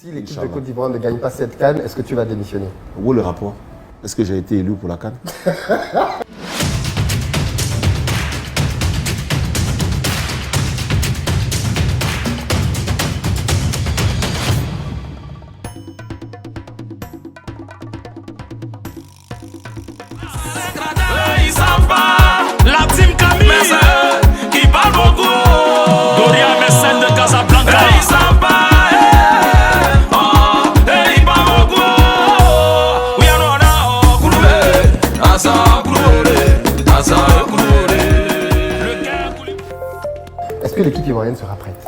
Si l'équipe de Côte d'Ivoire ne gagne pas cette CAN, est-ce que tu vas démissionner? Où est le rapport? Est-ce que j'ai été élu pour la CAN? La team Camille qui parle beaucoup. Doria Messène de Casablanca. Hey, Samba, il parle beaucoup. We are not now. Kouloulé, Asa Kouloulé, Asa Kouloulé. Est-ce que l'équipe ivoirienne sera prête?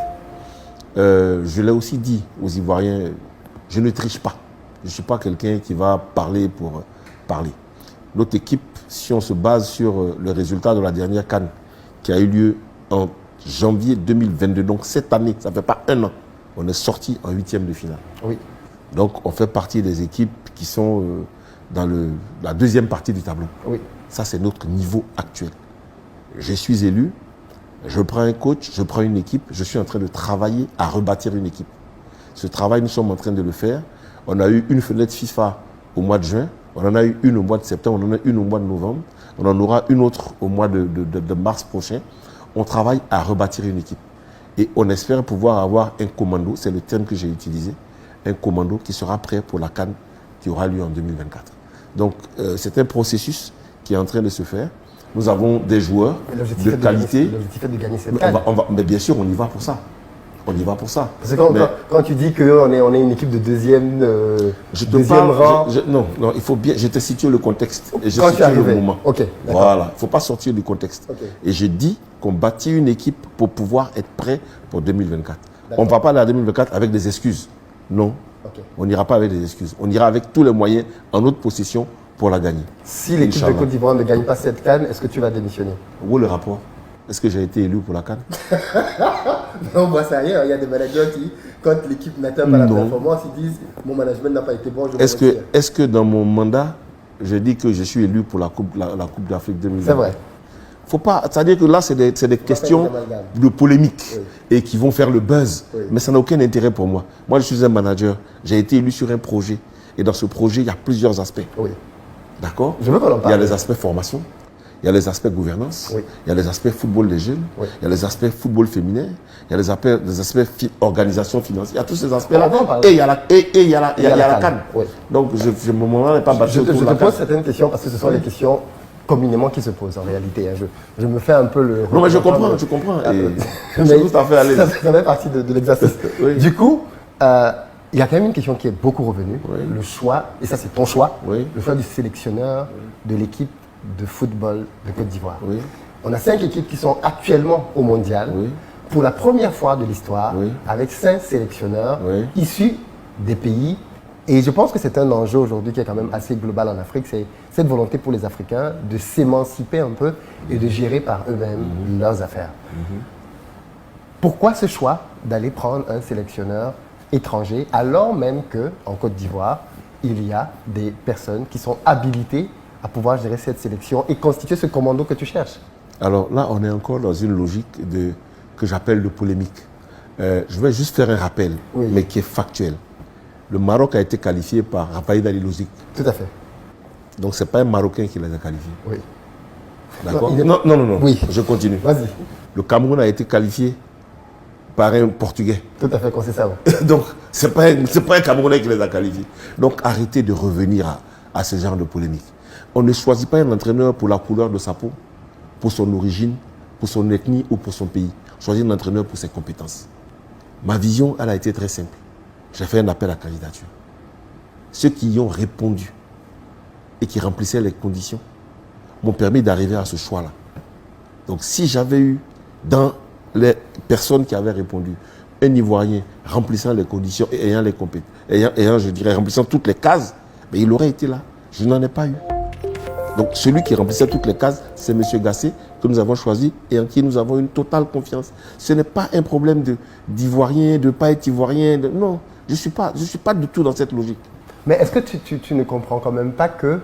Je l'ai aussi dit aux Ivoiriens, je ne triche pas. Je ne suis pas quelqu'un qui va parler pour parler. Notre équipe, si on se base sur le résultat de la dernière CAN qui a eu lieu en janvier 2022, donc cette année, ça ne fait pas un an, on est sorti en 8e de finale. Oui. Donc on fait partie des équipes qui sont dans la deuxième partie du tableau. Oui. Ça, c'est notre niveau actuel. Je suis élu, je prends un coach, je prends une équipe, je suis en train de travailler à rebâtir une équipe. Ce travail, nous sommes en train de le faire. On a eu une fenêtre FIFA au mois de juin. On en a eu une au mois de septembre, on en a une au mois de novembre, on en aura une autre au mois de mars prochain. On travaille à rebâtir une équipe. Et on espère pouvoir avoir un commando, c'est le terme que j'ai utilisé, un commando qui sera prêt pour la CAN qui aura lieu en 2024. Donc c'est un processus qui est en train de se faire. Nous avons des joueurs de qualité. L'objectif est de gagner cette CAN. Mais bien sûr, on y va pour ça. On y va pour ça. Parce que quand tu dis qu'on est une équipe de deuxième rang... Non, il faut bien... Je te situe le contexte. Et je quand situe le moment. Okay, voilà. Il ne faut pas sortir du contexte. Okay. Et je dis qu'on bâtit une équipe pour pouvoir être prêt pour 2024. On ne va pas aller à 2024 avec des excuses. Non. Okay. On n'ira pas avec des excuses. On ira avec tous les moyens en notre possession pour la gagner. Si l'équipe de Côte d'Ivoire ne gagne pas cette CAN, est-ce que tu vas démissionner? Où est le rapport? Est-ce que j'ai été élu pour la CAN? Non, moi, ça y est, il y a des managers qui, quand l'équipe n'atteint pas la performance, ils disent « mon management n'a pas été bon, je vais Est-ce que dans mon mandat, je dis que je suis élu pour la Coupe d'Afrique 2020? C'est vrai. Faut pas, c'est-à-dire que là, c'est des questions de polémique et qui vont faire le buzz. Oui. Mais ça n'a aucun intérêt pour moi. Moi, je suis un manager. J'ai été élu sur un projet. Et dans ce projet, il y a plusieurs aspects. Oui. D'accord? Je veux qu'on en parle. Il y a les aspects formation. Il y a les aspects gouvernance, il y a les aspects football des jeunes, il y a les aspects football féminin, il y a les aspects organisation financière, il y a tous ces aspects-là. Et il y a la CAN. Donc, je ne m'en ai pas battu autour de la CAN. Je te pose certaines questions parce que ce sont les questions communément qui se posent en réalité. Je me fais un peu le... Non, mais je comprends. Et je suis tout à fait à l'aise. Ça fait partie de l'exercice. Du coup, il y a quand même une question qui est beaucoup revenue. Le choix, et ça c'est ton choix, le choix du sélectionneur de l'équipe de football de Côte d'Ivoire. Oui. On a 5 équipes qui sont actuellement au mondial, pour la première fois de l'histoire, avec 5 sélectionneurs issus des pays. Et je pense que c'est un enjeu aujourd'hui qui est quand même assez global en Afrique, c'est cette volonté pour les Africains de s'émanciper un peu et de gérer par eux-mêmes leurs affaires. Pourquoi ce choix d'aller prendre un sélectionneur étranger alors même qu'en Côte d'Ivoire, il y a des personnes qui sont habilitées à pouvoir gérer cette sélection et constituer ce commando que tu cherches? Alors là, on est encore dans une logique que j'appelle de polémique. Je vais juste faire un rappel, mais qui est factuel. Le Maroc a été qualifié par Raphaël Ali Lozic. Tout à fait. Donc, ce n'est pas un Marocain qui les a qualifiés. Oui. D'accord? Non. Oui. Je continue. Vas-y. Le Cameroun a été qualifié par un Portugais. Tout à fait, c'est ça. Donc, ce n'est pas un Camerounais qui les a qualifiés. Donc, arrêtez de revenir à ce genre de polémique. On ne choisit pas un entraîneur pour la couleur de sa peau, pour son origine, pour son ethnie ou pour son pays. On choisit un entraîneur pour ses compétences. Ma vision, elle a été très simple. J'ai fait un appel à candidature. Ceux qui y ont répondu et qui remplissaient les conditions m'ont permis d'arriver à ce choix-là. Donc si j'avais eu dans les personnes qui avaient répondu un Ivoirien remplissant les conditions et ayant les compétences, remplissant toutes les cases, mais il aurait été là. Je n'en ai pas eu. Donc celui qui remplissait toutes les cases, c'est M. Gassé, que nous avons choisi et en qui nous avons une totale confiance. Ce n'est pas un problème d'Ivoirien, de ne pas être Ivoirien. Non, je ne suis pas du tout dans cette logique. Mais est-ce que tu ne comprends quand même pas que,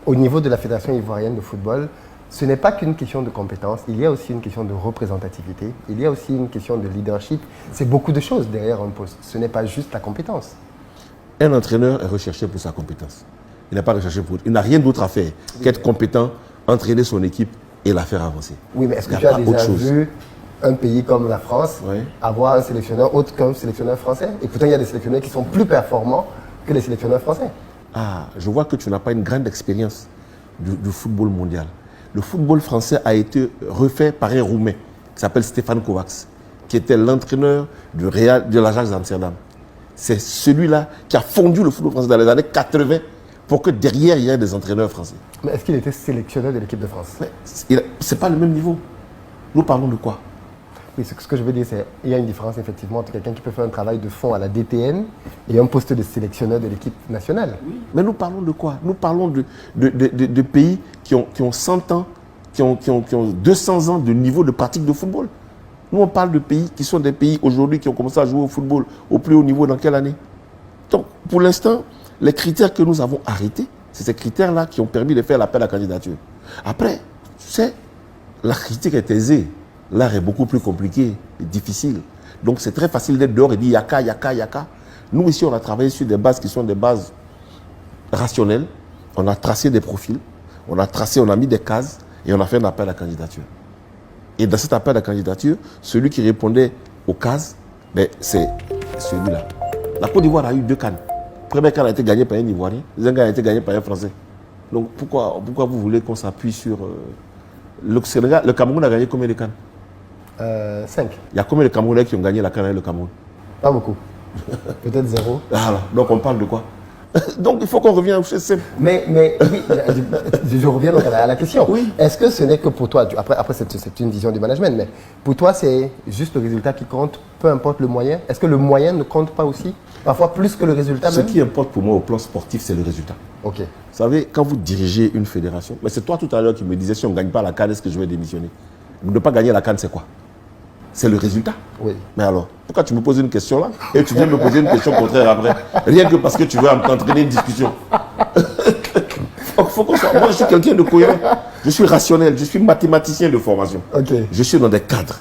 au niveau de la Fédération ivoirienne de football, ce n'est pas qu'une question de compétence, il y a aussi une question de représentativité, il y a aussi une question de leadership. C'est beaucoup de choses derrière un poste. Ce n'est pas juste la compétence. Un entraîneur est recherché pour sa compétence. Il n'a pas recherché pour... Il n'a rien d'autre à faire qu'être compétent, entraîner son équipe et la faire avancer. Oui, mais est-ce que tu as déjà vu un pays comme la France avoir un sélectionneur autre qu'un sélectionneur français? Et pourtant, il y a des sélectionneurs qui sont plus performants que les sélectionneurs français. Ah, je vois que tu n'as pas une grande expérience du football mondial. Le football français a été refait par un Roumain qui s'appelle Stefan Kovacs, qui était l'entraîneur de l'Ajax d'Amsterdam. C'est celui-là qui a fondu le football français dans les années 80 pour que derrière, il y ait des entraîneurs français. Mais est-ce qu'il était sélectionneur de l'équipe de France? Ce n'est pas le même niveau. Nous parlons de quoi? Oui, ce que je veux dire, c'est qu'il y a une différence effectivement entre quelqu'un qui peut faire un travail de fond à la DTN et un poste de sélectionneur de l'équipe nationale. Oui. Mais nous parlons de quoi? Nous parlons de pays qui ont 100 ans, qui ont 200 ans de niveau de pratique de football. Nous, on parle de pays qui sont des pays aujourd'hui qui ont commencé à jouer au football au plus haut niveau dans quelle année? Donc, pour l'instant, les critères que nous avons arrêtés, c'est ces critères-là qui ont permis de faire l'appel à candidature. Après, tu sais, la critique est aisée. L'art est beaucoup plus compliqué et difficile. Donc, c'est très facile d'être dehors et dire yaka, yaka, yaka. Nous, ici, on a travaillé sur des bases qui sont des bases rationnelles. On a tracé des profils, on a mis des cases et on a fait un appel à candidature. Et dans cet appel à candidature, celui qui répondait aux cases, c'est celui-là. La Côte d'Ivoire a eu 2 CAN. Le premier CAN a été gagné par un Ivoirien, le deuxième CAN a été gagné par un Français. Donc pourquoi vous voulez qu'on s'appuie sur... le Cameroun a gagné combien de CAN? 5. Il y a combien de Camerounais qui ont gagné la CAN avec le Cameroun? Pas beaucoup. Peut-être 0. Voilà. Donc on parle de quoi? Donc il faut qu'on revienne au simple. Mais oui, je reviens donc à la question. Oui. Est-ce que ce n'est que pour toi, après c'est une vision du management, mais pour toi c'est juste le résultat qui compte, peu importe le moyen? Est-ce que le moyen ne compte pas aussi? Parfois plus que le résultat même? Ce qui importe pour moi au plan sportif, c'est le résultat. Ok. Vous savez, quand vous dirigez une fédération, mais c'est toi tout à l'heure qui me disais si on ne gagne pas la CAN, est-ce que je vais démissionner? Ne pas gagner la CAN, c'est quoi? C'est le résultat. Oui. Mais alors, pourquoi tu me poses une question là et tu viens me poser une question contraire après? Rien que parce que tu veux entraîner une discussion. Faut qu'on soit... Moi, je suis quelqu'un de cohérent. Je suis rationnel, je suis mathématicien de formation. Ok. Je suis dans des cadres.